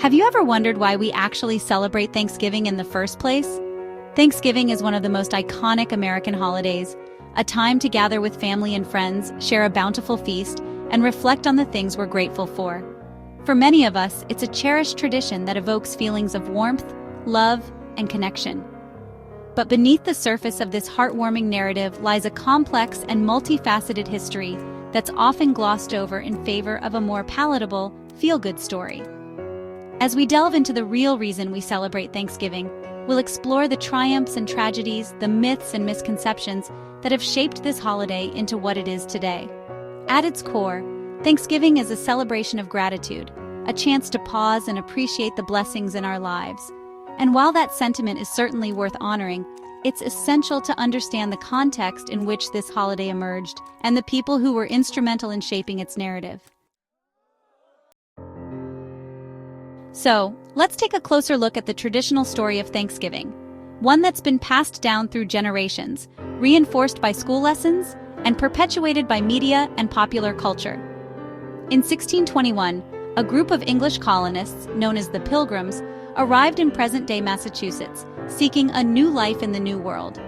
Have you ever wondered why we actually celebrate Thanksgiving in the first place? Thanksgiving is one of the most iconic American holidays, a time to gather with family and friends, share a bountiful feast, and reflect on the things we're grateful for. For many of us, it's a cherished tradition that evokes feelings of warmth, love, and connection. But beneath the surface of this heartwarming narrative lies a complex and multifaceted history that's often glossed over in favor of a more palatable, feel-good story. As we delve into the real reason we celebrate Thanksgiving, we'll explore the triumphs and tragedies, the myths and misconceptions that have shaped this holiday into what it is today. At its core, Thanksgiving is a celebration of gratitude, a chance to pause and appreciate the blessings in our lives. And while that sentiment is certainly worth honoring, it's essential to understand the context in which this holiday emerged and the people who were instrumental in shaping its narrative. So, let's take a closer look at the traditional story of Thanksgiving, one that's been passed down through generations, reinforced by school lessons, and perpetuated by media and popular culture. In 1621, a group of English colonists, known as the Pilgrims, arrived in present-day Massachusetts, seeking a new life in the New World.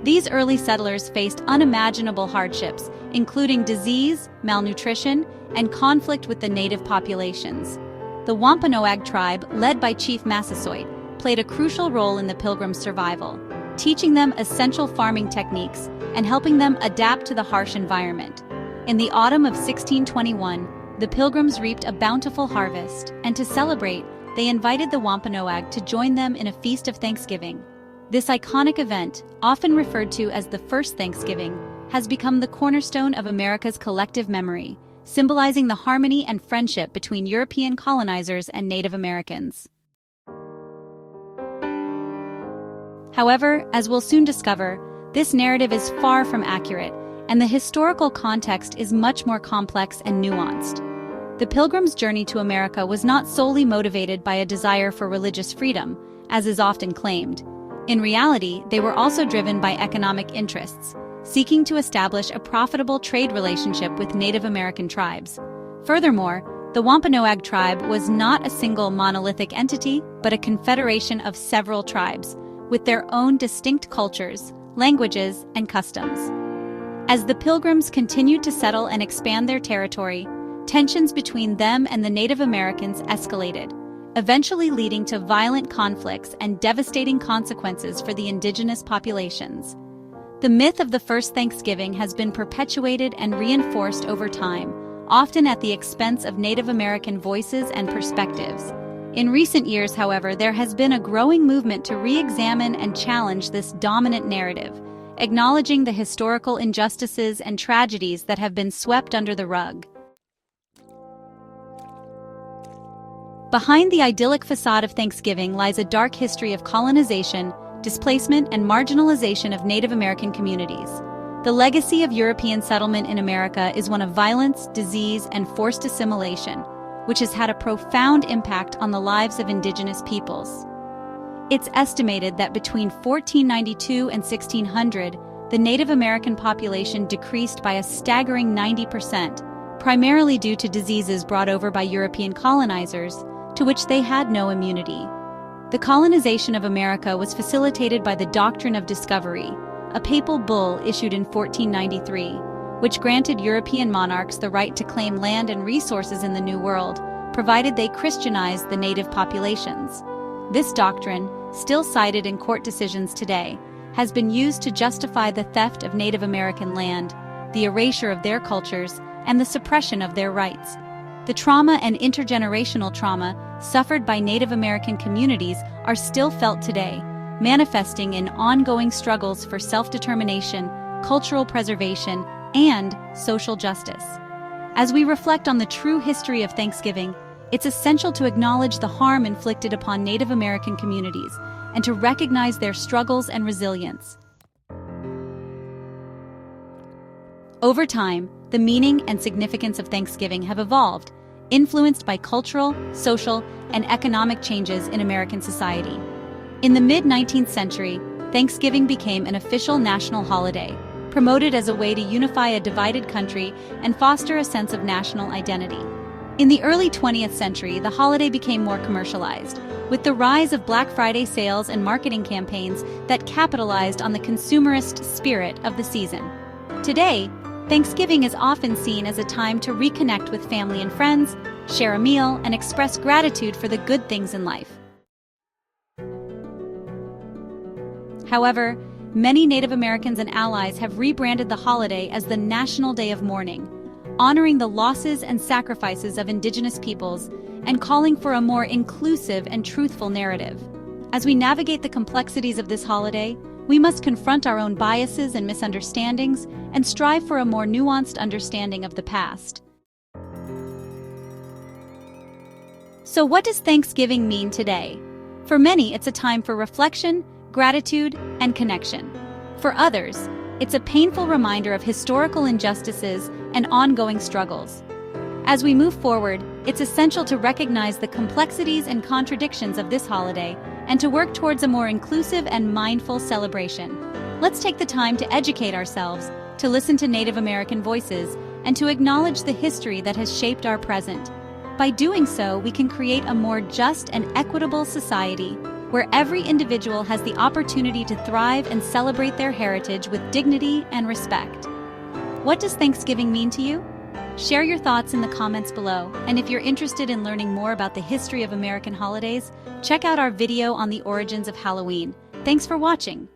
These early settlers faced unimaginable hardships, including disease, malnutrition, and conflict with the native populations. The Wampanoag tribe, led by Chief Massasoit, played a crucial role in the Pilgrims' survival, teaching them essential farming techniques and helping them adapt to the harsh environment. In the autumn of 1621, the Pilgrims reaped a bountiful harvest, and to celebrate, they invited the Wampanoag to join them in a feast of Thanksgiving. This iconic event, often referred to as the First Thanksgiving, has become the cornerstone of America's collective memory, symbolizing the harmony and friendship between European colonizers and Native Americans. However, as we'll soon discover, this narrative is far from accurate, and the historical context is much more complex and nuanced. The Pilgrims' journey to America was not solely motivated by a desire for religious freedom, as is often claimed. In reality, they were also driven by economic interests, seeking to establish a profitable trade relationship with Native American tribes. Furthermore, the Wampanoag tribe was not a single monolithic entity, but a confederation of several tribes, with their own distinct cultures, languages, and customs. As the Pilgrims continued to settle and expand their territory, tensions between them and the Native Americans escalated, eventually leading to violent conflicts and devastating consequences for the indigenous populations. The myth of the First Thanksgiving has been perpetuated and reinforced over time, often at the expense of Native American voices and perspectives. In recent years, however, there has been a growing movement to re-examine and challenge this dominant narrative, acknowledging the historical injustices and tragedies that have been swept under the rug. Behind the idyllic facade of Thanksgiving lies a dark history of colonization, displacement, and marginalization of Native American communities. The legacy of European settlement in America is one of violence, disease, and forced assimilation, which has had a profound impact on the lives of indigenous peoples. It's estimated that between 1492 and 1600, the Native American population decreased by a staggering 90%, primarily due to diseases brought over by European colonizers, to which they had no immunity. The colonization of America was facilitated by the Doctrine of Discovery, a papal bull issued in 1493, which granted European monarchs the right to claim land and resources in the New World, provided they Christianized the native populations. This doctrine, still cited in court decisions today, has been used to justify the theft of Native American land, the erasure of their cultures, and the suppression of their rights. The trauma and intergenerational trauma suffered by Native American communities are still felt today, manifesting in ongoing struggles for self-determination, cultural preservation, and social justice. As we reflect on the true history of Thanksgiving, it's essential to acknowledge the harm inflicted upon Native American communities and to recognize their struggles and resilience. Over time, the meaning and significance of Thanksgiving have evolved, influenced by cultural, social, and economic changes in American society. In the mid-19th century, Thanksgiving became an official national holiday, promoted as a way to unify a divided country and foster a sense of national identity. In the early 20th century, the holiday became more commercialized, with the rise of Black Friday sales and marketing campaigns that capitalized on the consumerist spirit of the season. Today, Thanksgiving is often seen as a time to reconnect with family and friends, share a meal, and express gratitude for the good things in life. However, many Native Americans and allies have rebranded the holiday as the National Day of Mourning, honoring the losses and sacrifices of Indigenous peoples and calling for a more inclusive and truthful narrative. As we navigate the complexities of this holiday, we must confront our own biases and misunderstandings and strive for a more nuanced understanding of the past. So what does Thanksgiving mean today? For many, it's a time for reflection, gratitude, and connection. For others, it's a painful reminder of historical injustices and ongoing struggles. As we move forward, it's essential to recognize the complexities and contradictions of this holiday and to work towards a more inclusive and mindful celebration. Let's take the time to educate ourselves, to listen to Native American voices, and to acknowledge the history that has shaped our present. By doing so, we can create a more just and equitable society where every individual has the opportunity to thrive and celebrate their heritage with dignity and respect. What does Thanksgiving mean to you? Share your thoughts in the comments below, and if you're interested in learning more about the history of American holidays, check out our video on the origins of Halloween. Thanks for watching.